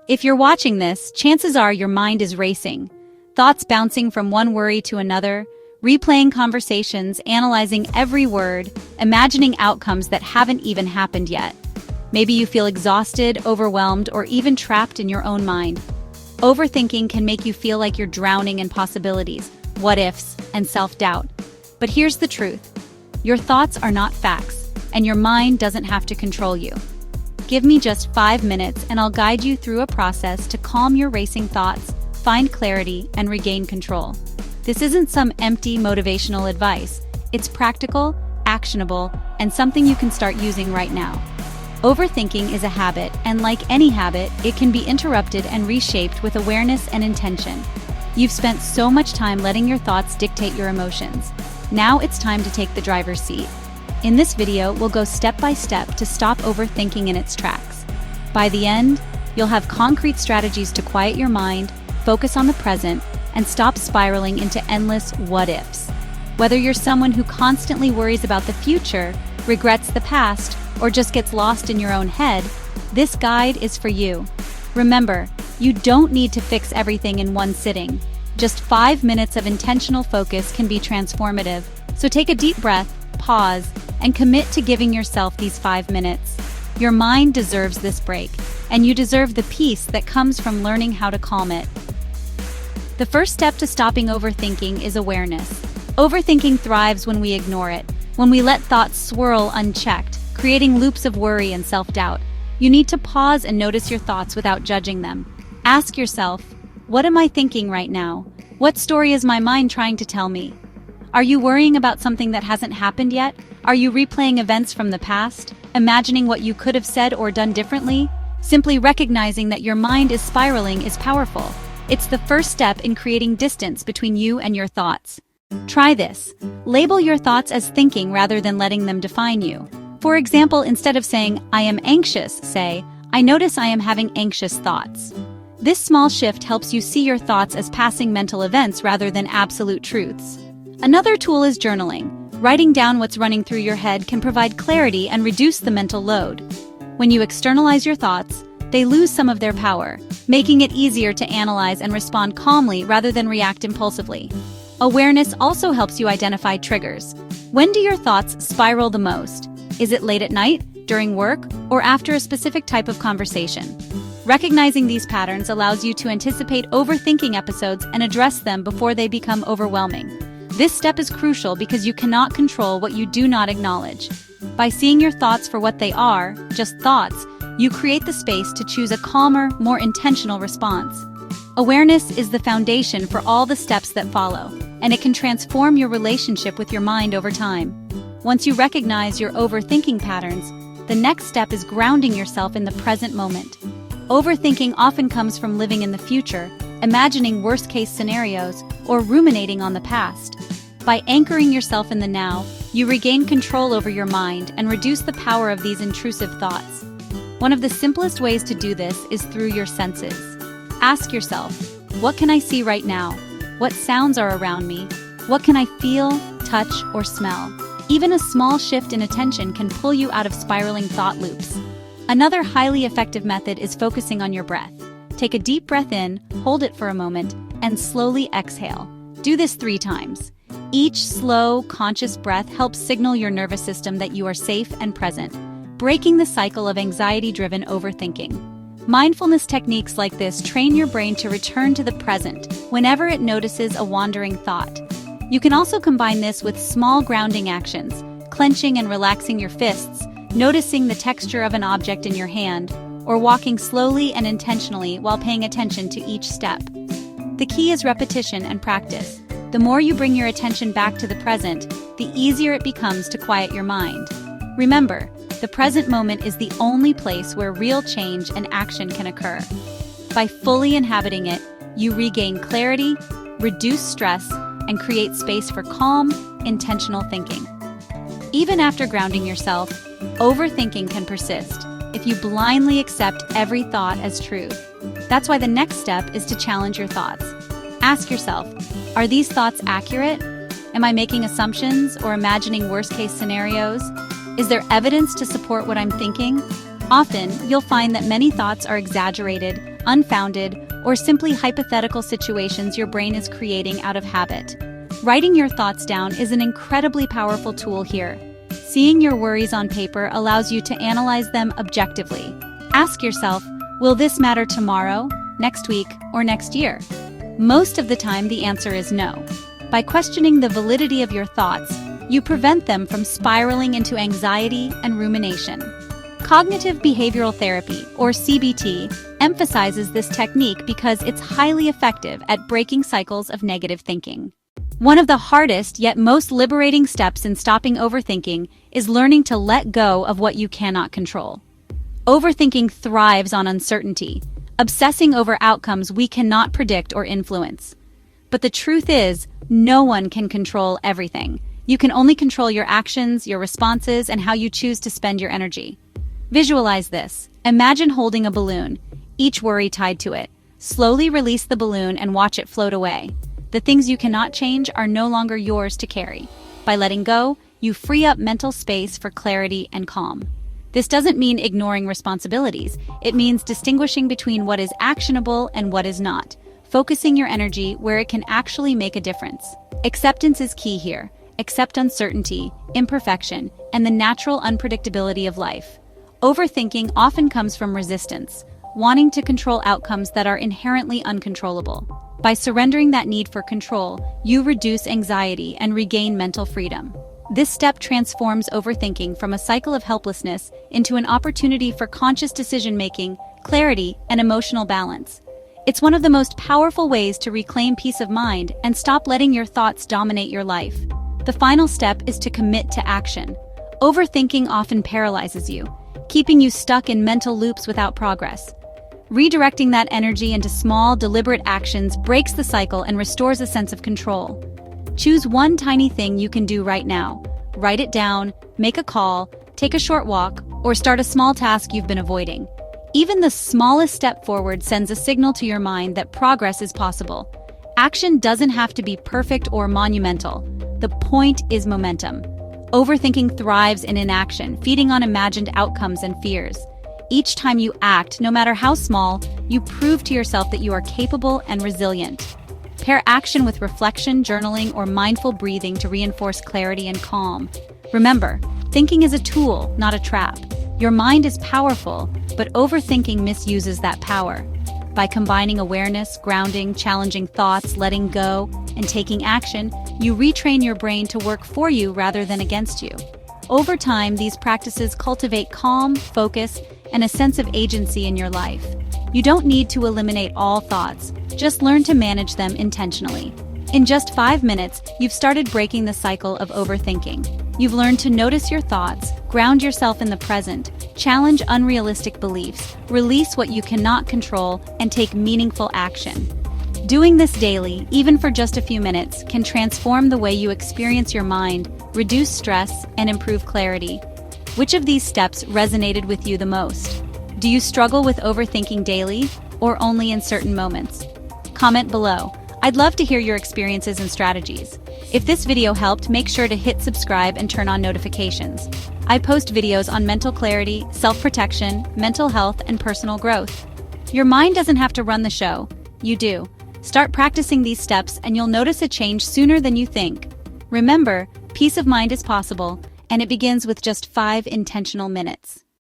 If you're watching this, chances are your mind is racing. Thoughts bouncing from one worry to another, replaying conversations, analyzing every word, imagining outcomes that haven't even happened yet. Maybe you feel exhausted, overwhelmed, or even trapped in your own mind. Overthinking can make you feel like you're drowning in possibilities, what-ifs, and self-doubt. But here's the truth. Your thoughts are not facts, and your mind doesn't have to control you. Give me just 5 minutes and I'll guide you through a process to calm your racing thoughts, find clarity, and regain control. This isn't some empty motivational advice. It's practical, actionable, and something you can start using right now. Overthinking is a habit, and like any habit, it can be interrupted and reshaped with awareness and intention. You've spent so much time letting your thoughts dictate your emotions. Now it's time to take the driver's seat. In this video, we'll go step by step to stop overthinking in its tracks. By the end, you'll have concrete strategies to quiet your mind, focus on the present, and stop spiraling into endless what-ifs. Whether you're someone who constantly worries about the future, regrets the past, or just gets lost in your own head, this guide is for you. Remember, you don't need to fix everything in one sitting. Just 5 minutes of intentional focus can be transformative, so take a deep breath, pause, and commit to giving yourself these 5 minutes. Your mind deserves this break, and you deserve the peace that comes from learning how to calm it. The first step to stopping overthinking is awareness. Overthinking thrives when we ignore it, when we let thoughts swirl unchecked, creating loops of worry and self-doubt. You need to pause and notice your thoughts without judging them. Ask yourself, what am I thinking right now? What story is my mind trying to tell me? Are you worrying about something that hasn't happened yet? Are you replaying events from the past, imagining what you could have said or done differently? Simply recognizing that your mind is spiraling is powerful. It's the first step in creating distance between you and your thoughts. Try this. Label your thoughts as thinking rather than letting them define you. For example, instead of saying, I am anxious, say, I notice I am having anxious thoughts. This small shift helps you see your thoughts as passing mental events rather than absolute truths. Another tool is journaling. Writing down what's running through your head can provide clarity and reduce the mental load. When you externalize your thoughts, they lose some of their power, making it easier to analyze and respond calmly rather than react impulsively. Awareness also helps you identify triggers. When do your thoughts spiral the most? Is it late at night, during work, or after a specific type of conversation? Recognizing these patterns allows you to anticipate overthinking episodes and address them before they become overwhelming. This step is crucial because you cannot control what you do not acknowledge. By seeing your thoughts for what they are, just thoughts, you create the space to choose a calmer, more intentional response. Awareness is the foundation for all the steps that follow, and it can transform your relationship with your mind over time. Once you recognize your overthinking patterns, the next step is grounding yourself in the present moment. Overthinking often comes from living in the future, imagining worst-case scenarios, or ruminating on the past. By anchoring yourself in the now, you regain control over your mind and reduce the power of these intrusive thoughts. One of the simplest ways to do this is through your senses. Ask yourself, what can I see right now? What sounds are around me? What can I feel, touch, or smell? Even a small shift in attention can pull you out of spiraling thought loops. Another highly effective method is focusing on your breath. Take a deep breath in, hold it for a moment, and slowly exhale. Do this 3 times. Each slow, conscious breath helps signal your nervous system that you are safe and present, breaking the cycle of anxiety-driven overthinking. Mindfulness techniques like this train your brain to return to the present whenever it notices a wandering thought. You can also combine this with small grounding actions, clenching and relaxing your fists, noticing the texture of an object in your hand, or walking slowly and intentionally while paying attention to each step. The key is repetition and practice. The more you bring your attention back to the present, the easier it becomes to quiet your mind. Remember, the present moment is the only place where real change and action can occur. By fully inhabiting it, you regain clarity, reduce stress, and create space for calm, intentional thinking. Even after grounding yourself, overthinking can persist if you blindly accept every thought as truth. That's why the next step is to challenge your thoughts. Ask yourself, are these thoughts accurate? Am I making assumptions or imagining worst-case scenarios? Is there evidence to support what I'm thinking? Often, you'll find that many thoughts are exaggerated, unfounded, or simply hypothetical situations your brain is creating out of habit. Writing your thoughts down is an incredibly powerful tool here. Seeing your worries on paper allows you to analyze them objectively. Ask yourself, will this matter tomorrow, next week, or next year? Most of the time, the answer is no. By questioning the validity of your thoughts, you prevent them from spiraling into anxiety and rumination. Cognitive behavioral therapy, or CBT, emphasizes this technique because it's highly effective at breaking cycles of negative thinking. One of the hardest yet most liberating steps in stopping overthinking is learning to let go of what you cannot control. Overthinking thrives on uncertainty, obsessing over outcomes we cannot predict or influence. But the truth is, no one can control everything. You can only control your actions, your responses, and how you choose to spend your energy. Visualize this. Imagine holding a balloon, each worry tied to it. Slowly release the balloon and watch it float away. The things you cannot change are no longer yours to carry. By letting go, you free up mental space for clarity and calm. This doesn't mean ignoring responsibilities. It means distinguishing between what is actionable and what is not, focusing your energy where it can actually make a difference. Acceptance is key here. Accept uncertainty, imperfection, and the natural unpredictability of life. Overthinking often comes from resistance, wanting to control outcomes that are inherently uncontrollable. By surrendering that need for control, you reduce anxiety and regain mental freedom. This step transforms overthinking from a cycle of helplessness into an opportunity for conscious decision-making, clarity, and emotional balance. It's one of the most powerful ways to reclaim peace of mind and stop letting your thoughts dominate your life. The final step is to commit to action. Overthinking often paralyzes you, keeping you stuck in mental loops without progress. Redirecting that energy into small, deliberate actions breaks the cycle and restores a sense of control. Choose one tiny thing you can do right now. Write it down, make a call, take a short walk, or start a small task you've been avoiding. Even the smallest step forward sends a signal to your mind that progress is possible. Action doesn't have to be perfect or monumental. The point is momentum. Overthinking thrives in inaction, feeding on imagined outcomes and fears. Each time you act, no matter how small, you prove to yourself that you are capable and resilient. Pair action with reflection, journaling, or mindful breathing to reinforce clarity and calm. Remember, thinking is a tool, not a trap. Your mind is powerful, but overthinking misuses that power. By combining awareness, grounding, challenging thoughts, letting go, and taking action, you retrain your brain to work for you rather than against you. Over time, these practices cultivate calm, focus, and a sense of agency in your life. You don't need to eliminate all thoughts, just learn to manage them intentionally. In just 5 minutes, you've started breaking the cycle of overthinking. You've learned to notice your thoughts, ground yourself in the present, challenge unrealistic beliefs, release what you cannot control, and take meaningful action. Doing this daily, even for just a few minutes, can transform the way you experience your mind, reduce stress, and improve clarity. Which of these steps resonated with you the most? Do you struggle with overthinking daily, or only in certain moments? Comment below. I'd love to hear your experiences and strategies. If this video helped, make sure to hit subscribe and turn on notifications. I post videos on mental clarity, self-protection, mental health, and personal growth. Your mind doesn't have to run the show. You do. Start practicing these steps and you'll notice a change sooner than you think. Remember, peace of mind is possible, and it begins with just 5 intentional minutes.